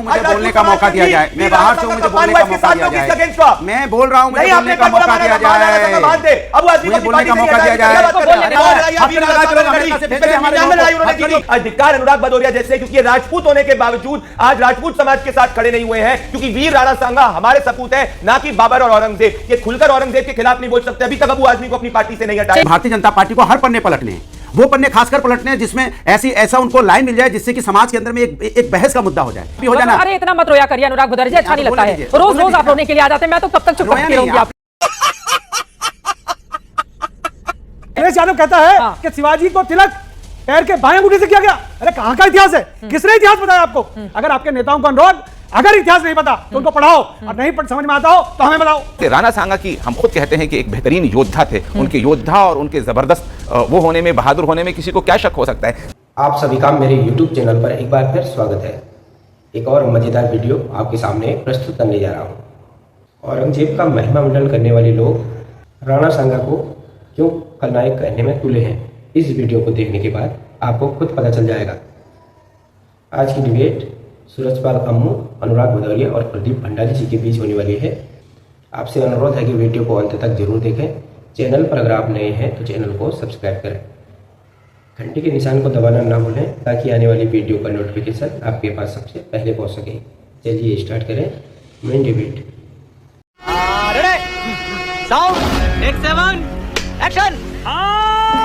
मुझे बोलने का मौका दिया जाए, मैं बाहर से मुझे बोलने का मौका दिया जाए, मैं बोल रहा हूँ मुझे बोलने का मौका दिया जाए, मुझे बोलने का मौका दिया जाए। अधिकार अनुराग भदौरिया जैसे, क्योंकि राजपूत होने के बावजूद आज राजपूत समाज के साथ खड़े नहीं हुए हैं, क्योंकि वीर राणा सांगा हमारे सपूत है, ना कि बाबर और औरंगजेब। ये खुलकर औरंगजेब के खिलाफ नहीं बोल सकते, अभी तक अबू आजमी को अपनी पार्टी से नहीं हटाया। भारतीय जनता पार्टी को हर पन्ने पलटने हैं, वो पन्ने खासकर पलटने हैं जिसमें ऐसा उनको लाइन मिल जाए जिससे कि समाज के अंदर में एक बहस का मुद्दा हो जाए, भी हो जाना। अरे इतना मत रोया करिए अनुराग भदौरिया जी, अच्छा नहीं लगता है, रोज रोज आप रोने के लिए आ जाते हैं, मैं तो कब तक चुप करके रहूंगी। आप अखिलेश यादव कहता है कि शिवाजी को तिलक पैर के बाएं अंगूठे से किया गया। अरे कहां का इतिहास है, किसने इतिहास बताया आपको? अगर आपके नेताओं को अनुरोध, अगर इतिहास नहीं पता तो उनको पढ़ाओ, और नहीं समझ में आता हो तो हमें बताओ। राणा सांगा की हम खुद कहते हैं कि एक बेहतरीन योद्धा थे, उनके योद्धा और उनके जबरदस्त वो होने में, बहादुर होने में किसी को क्या शक हो सकता है। आप सभी का मेरे YouTube चैनल पर एक बार फिर स्वागत है। एक और मजेदार वीडियो आपके सामने प्रस्तुत करने जा रहा हूँ। औरंगजेब का महिमा मंडन करने वाले लोग राणा सांगा को क्यों खलनायक कहने में तुले हैं, इस वीडियो को देखने के बाद आपको खुद पता चल जाएगा। आज की डिबेट सूरजपाल अम्मू, अनुराग भदौरिया और प्रदीप भंडारी जी के बीच होने वाली है। आपसे अनुरोध है कि वीडियो को अंत तक जरूर देखें। चैनल पर अगर आप नए हैं तो चैनल को सब्सक्राइब करें, घंटी के निशान को दबाना ना भूलें ताकि आने वाली वीडियो का नोटिफिकेशन आपके पास सबसे पहले पहुंच सके। चलिए स्टार्ट करें main debate.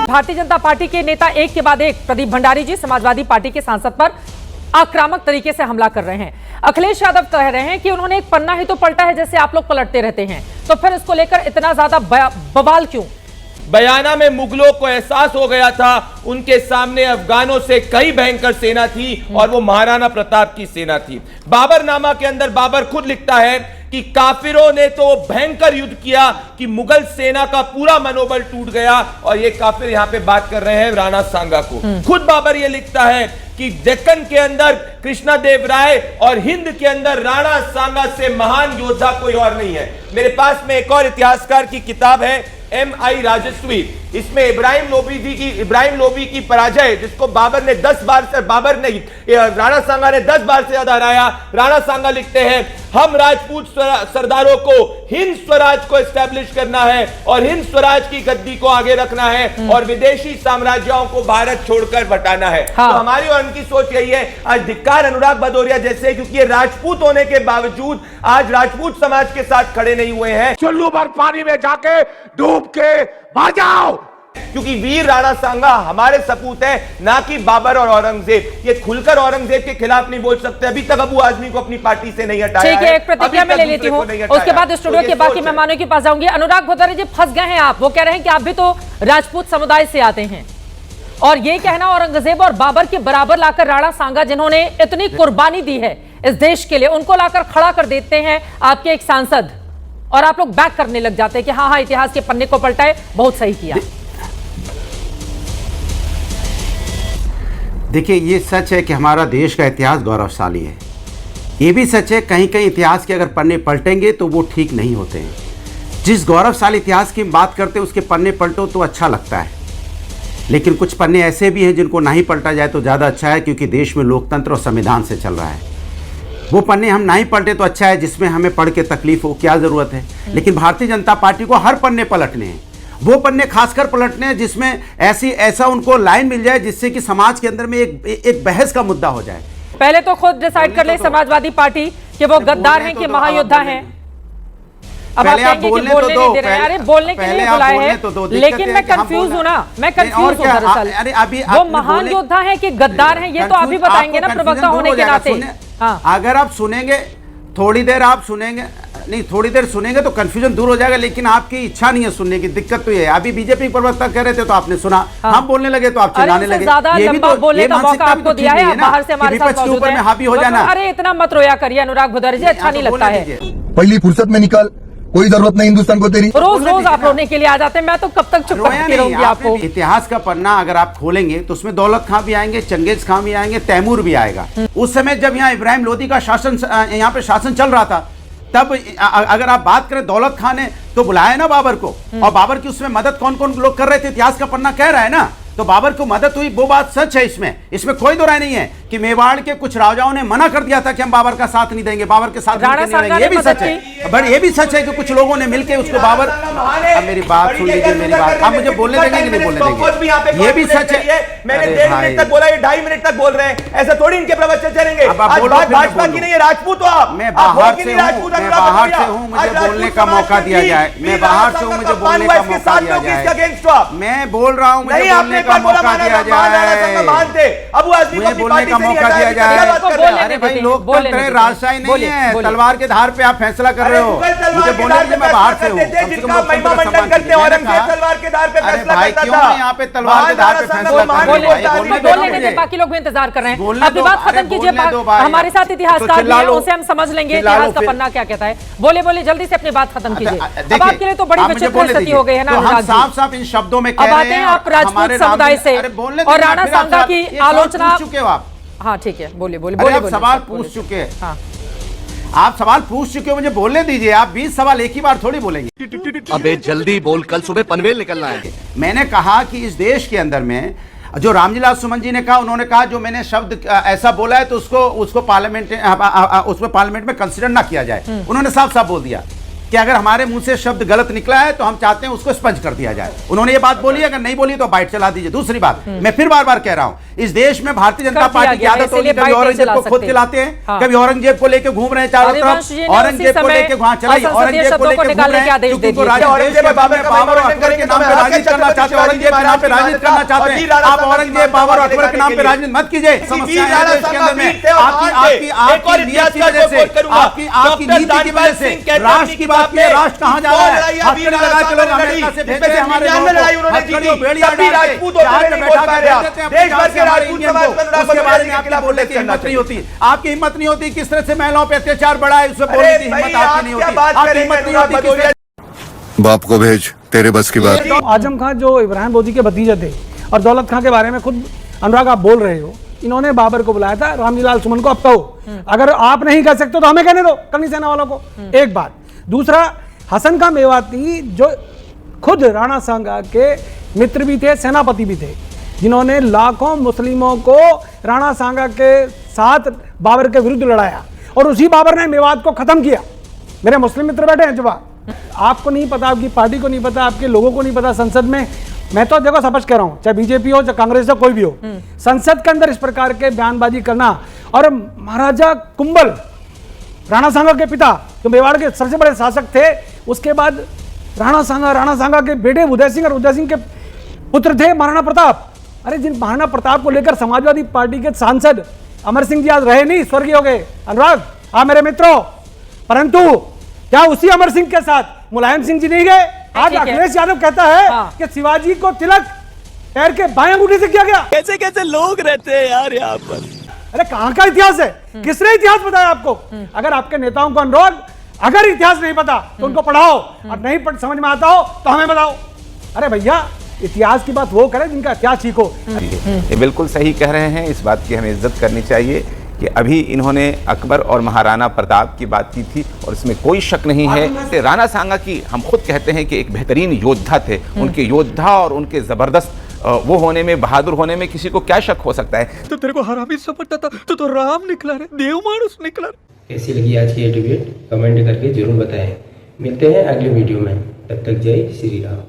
Bharatiya Janata party के नेता एक के बाद एक प्रदीप भंडारी जी समाजवादी पार्टी के सांसद पर आक्रामक तरीके से हमला कर रहे हैं। अखिलेश यादव कह रहे हैं कि उन्होंने एक पन्ना ही तो पलटा है जैसे आप लोग पलटते रहते हैं, तो फिर इसको लेकर इतना ज्यादा बवाल क्यों? बयाना में मुगलों को एहसास हो गया था उनके सामने अफगानों से कई भयंकर सेना थी और वो महाराणा प्रताप की सेना थी। बाबरनामा के अंदर बाबर खुद लिखता है कि काफिरों ने तो भयंकर युद्ध किया कि मुगल सेना का पूरा मनोबल टूट गया, और ये काफिर यहां पे बात कर रहे हैं राणा सांगा को। खुद बाबर ये लिखता है कि डेक्कन के अंदर कृष्णदेव राय और हिंद के अंदर राणा सांगा से महान योद्धा कोई और नहीं है। मेरे पास में एक और इतिहासकार की किताब है M.I. राजस्वी, इसमें इब्राहिम लोबी की पराजय, जिसको बाबर ने 10 बार से, राणा सांगा ने 10 बार से ज्यादा हराया। राणा सांगा लिखते हैं हम राजपूत सरदारों को हिंद स्वराज को एस्टैब्लिश करना है और हिंद स्वराज की गद्दी को आगे रखना है और विदेशी साम्राज्यों को भारत छोड़कर बटाना है। तो हमारी और उनकी सोच यही है। अधिकार अनुराग भदौरिया जैसे, क्योंकि ये राजपूत होने के बावजूद आज राजपूत समाज के साथ खड़े नहीं हुए हैं। चुल्लू भर पानी में जाके डूब के मर जाओ, क्योंकि वीर राणा सांगा हमारे सपूत है, ना कि बाबर और औरंगजेब। ये खुलकर औरंगजेब के खिलाफ नहीं बोल सकते, अभी तक अबू आजमी को अपनी पार्टी से नहीं हटाया। ठीक है, एक प्रतिक्रिया मैं ले लेती हूँ, उसके बाद स्टूडियो के बाकी मेहमानों के पास जाऊंगी। अनुराग भदौरिया जी फंस गए हैं आप, वो कह रहे हैं कि आप भी तो राजपूत समुदाय से आते हैं, और ये कहना औरंगजेब और बाबर के बराबर लाकर राणा सांगा जिन्होंने इतनी कुर्बानी दी है इस देश के लिए, उनको लाकर खड़ा कर देते हैं आपके एक सांसद, और आप लोग बैक करने लग जाते हैं कि हाँ इतिहास के पन्ने को पलटाए, बहुत सही किया। देखिए, ये सच है कि हमारा देश का इतिहास गौरवशाली है। ये भी सच है कहीं कहीं इतिहास के अगर पन्ने पलटेंगे तो वो ठीक नहीं होते हैं। जिस गौरवशाली इतिहास की बात करते हैं उसके पन्ने पलटो तो अच्छा लगता है, लेकिन कुछ पन्ने ऐसे भी हैं जिनको नहीं पलटा जाए तो ज़्यादा अच्छा है, क्योंकि देश में लोकतंत्र और संविधान से चल रहा है। वो पन्ने हम नहीं पलटे तो अच्छा है, जिसमें हमें पढ़ के तकलीफ हो, क्या ज़रूरत है। लेकिन भारतीय जनता पार्टी को हर पन्ने पलटने हैं, वो पन्ने खासकर पलटने हैं जिसमें ऐसा उनको लाइन मिल जाए जिससे कि समाज के अंदर में एक बहस का मुद्दा हो जाए। पहले तो खुद डिसाइड कर ले समाजवादी पार्टी कि वो गद्दार हैं कि महायोद्धा हैं। अब आप कहेंगे कि बोलने नहीं दे रहे हैं। अरे बोलने के लिए बुलाए हैं, लेकिन मैं कंफ्यूज हूं ना, मैं कंफ्यूज हूं दरअसल। वो महान योद्धा हैं कि गद्दार हैं, ये तो आप ही बताएंगे ना प्रवक्ता होने के नाते। अगर आप सुनेंगे, थोड़ी देर आप सुनेंगे, नहीं थोड़ी देर सुनेंगे तो कंफ्यूजन दूर हो जाएगा, लेकिन आपकी इच्छा नहीं है सुनने की। दिक्कत तो ये है, अभी बीजेपी प्रवक्ता कह रहे थे तो आपने सुना, हम बोलने लगे तो आप चिल्लाने लगे। ये भी तो बोलने का मौका आपको दिया है, बाहर से हमारे साथ मौजूद हैं। हावी हो जाना। अरे इतना मत रोया करिए अनुराग भदौरिया जी, अच्छा नहीं लगता है। पहली फुर्सत में निकल, कोई जरूरत नहीं हिंदुस्तान को तेरी। रोज रोज आप रोने के लिए आ जाते हैं, मैं तो कब तक चुप करके रहूंगी। आपको इतिहास का पन्ना अगर आप खोलेंगे तो उसमें दौलत खां भी आएंगे, चंगेज खां भी आएंगे, तैमूर भी आएगा। उस समय जब यहाँ इब्राहिम लोदी का शासन, यहाँ पे शासन चल रहा था, तब अगर आप बात करें दौलत खां ने तो बुलाया ना बाबर को, और बाबर की उसमें मदद कौन कौन लोग कर रहे थे, इतिहास का पन्ना कह रहा है ना। तो बाबर को मदद हुई, वो बात सच है, इसमें कोई दो राय नहीं है कि मेवाड़ के कुछ राजाओं ने मना कर दिया था कि हम बाबर का साथ नहीं देंगे, बाबर के साथ राणा सांगा ये भी ने सच है। बट ये भी सच है कि कुछ लोगों ने मिलकर उसको बाबर, अब मेरी बात सुन लीजिए, मेरी बात आप मुझे बोलने देंगे कि नहीं बोलने देंगे, ये भी सच है। मैंने 1.5 मिनट तक बोला, ये 2.5 मिनट तक बोल रहे हैं, ऐसा थोड़ी इनके प्रवचन चलेंगे। आज बात भाजपा की नहीं है, राजपूत हो आप। मैं बाहर से हूं, मुझे बोलने का मौका दिया जाए। मैं बाहर से हूं, मुझे बोलने का मौका दिया जाए। मैं बोल रहा हूं, मुझे बोलने का मौका दिया जाए। मुझे बोलने का मौका दिया जाए। अरे भाई, लोकतंत्र है, राजशाही नहीं है। तलवार के धार पे आप फैसला कर रहे हो, मुझे बोलने दीजिए। मैं बाहर से हूँ, अरे भाई क्यों नहीं यहाँ पे तलवार के धार पे फैसला कर। बाकी लोग भी इंतजार कर रहे हैं, अपनी बात खत्म कीजिए। हमारे साथ इतिहासकार भी हैं, उनसे हम समझ लेंगे इतिहास का पन्ना क्या कहता है। बोले बोले जल्दी से अपनी बात खत्म कीजिए। अब आपके लिए तो बड़ी विचित्र स्थिति हो गई है ना अनुराग जी। साफ साफ इन शब्दों में अब आते हैं आप राजपूत समुदाय से और राणा सांगा की आलोचना। हाँ ठीक है, बोलिए बोलिए। आप सवाल पूछ चुके हैं, आप सवाल पूछ चुके हो, मुझे बोलने दीजिए। आप 20 सवाल एक ही बार थोड़ी बोलेंगे। अबे जल्दी बोल, कल सुबह पनवेल निकलना है। मैंने कहा कि इस देश के अंदर में जो रामजीलाल सुमन जी ने कहा, उन्होंने कहा जो मैंने शब्द ऐसा बोला है तो उसको पार्लियामेंट में कंसीडर ना किया जाए। उन्होंने साफ साफ बोल दिया कि अगर हमारे मुंह से शब्द गलत निकला है तो हम चाहते हैं उसको स्पंज कर दिया जाए। उन्होंने ये बात बोली, अगर नहीं बोली तो बाइट चला दीजिए। दूसरी बात, मैं फिर बार बार कह रहा हूं, इस देश में भारतीय जनता पार्टी की आदत होगी, कभी औरंगजेब को खुद खिलाते हैं, कभी औरंगजेब को लेकर घूम रहे हैं चारों तरफ, औरंगजेब को लेकर वहां चलाइए, औरंगजेब को लेकर घूम रहे हैं क्योंकि बाबर अकबर के नाम पे राजनीति करना चाहते हैं, औरंगजेब के नाम पे राजनीति करना चाहते हैं। आप औरंगजेब बाबर अकबर के नाम पे राजनीति मत कीजिए। समस्या है देश के अंदर में आपकी नीयत की वजह से, आपकी नीति की वजह से राष्ट्र की बात में राष्ट्र कहां जा रहा है। हथकड़ी लगा के लोग अमेरिका से भेजते हैं हमारे लोगों को, हथकड़ी को बेड़िया डाल के जहाज में बैठा के भेज देते हैं अपने जहाज से हमारे इंडियन को। उसके बारे में आपकी बोलने की हिम्मत नहीं होती, आपकी हिम्मत नहीं होती। किस तरह से महिलाओं पे अत्याचार बढ़ा है उससे बोलने की हिम्मत आपकी नहीं होती, आपकी हिम्मत नहीं होती। बाप को भेज, तेरे बस की बात। आजम खान जो इब्राहिम लोदी के भतीजे थे और दौलत खान के बारे में खुद अनुराग आप बोल रहे हो, इन्होंने बाबर को बुलाया था, रामजीलाल सुमन को। अब कहो, अगर आप नहीं कर सकते तो हमें कहने दो, करनी सेना वालों को। एक बात। दूसरा, हसन खां मेवाती जो खुद राणा सांगा के मित्र भी थे, सेनापति भी थे, जिन्होंने लाखों मुस्लिमों को राणा सांगा के साथ बाबर के विरुद्ध लड़ाया और उसी बाबर ने मेवात को खत्म किया। मेरे मुस्लिम मित्र बैठे हैं जवाब, आपको नहीं पता, आपकी पार्टी को नहीं पता, आपके लोगों को नहीं पता। संसद में मैं तो देखो सपष्ट कह रहा हूं, चाहे बीजेपी हो चाहे कांग्रेस हो, कोई भी हो, संसद के अंदर इस प्रकार के बयानबाजी करना। और महाराजा कुंभल, राणा सांगा के पिता जो मेवाड़ के सबसे बड़े शासक थे, उसके बाद राणा सांगा के बेटे उदय सिंह और उदय सिंह के पुत्र थे महाराणा प्रताप। अरे जिन महाराणा प्रताप को लेकर समाजवादी पार्टी के सांसद अमर सिंह जी आज रहे नहीं, स्वर्गीय हो गए। अनुराग, हाँ मेरे मित्रों, परंतु क्या उसी अमर सिंह के साथ मुलायम सिंह जी नहीं गए? आज अखिलेश यादव कहता है कि शिवाजी को तिलक पैर के बाएं अंगूठे से किया गया। कैसे कैसे लोग रहते हैं यार यहाँ पर। अरे कहां का इतिहास है? किसने इतिहास बताया आपको? अगर आपके नेताओं को अनुरोध, अगर इतिहास नहीं पता तो उनको पढ़ाओ, और नहीं समझ में आता हो तो हमें बताओ। अरे भैया, इतिहास की बात वो करें जिनका इतिहास सीखो। ये बिल्कुल सही कह रहे हैं, इस बात की हमें इज्जत करनी चाहिए कि अभी इन्होंने अकबर और महाराणा प्रताप की बात की थी और इसमें कोई शक नहीं है। राणा सांगा की हम खुद कहते हैं कि एक बेहतरीन योद्धा थे। उनके योद्धा और उनके जबरदस्त वो होने में, बहादुर होने में किसी को क्या शक हो सकता है। तो तेरे को हरामी समझता था, तो राम निकला रे, देव मानुस निकला। कैसी लगी आज की ये डिबेट? कमेंट करके जरूर बताएं। मिलते हैं अगले वीडियो में, तब तक जय श्री राम।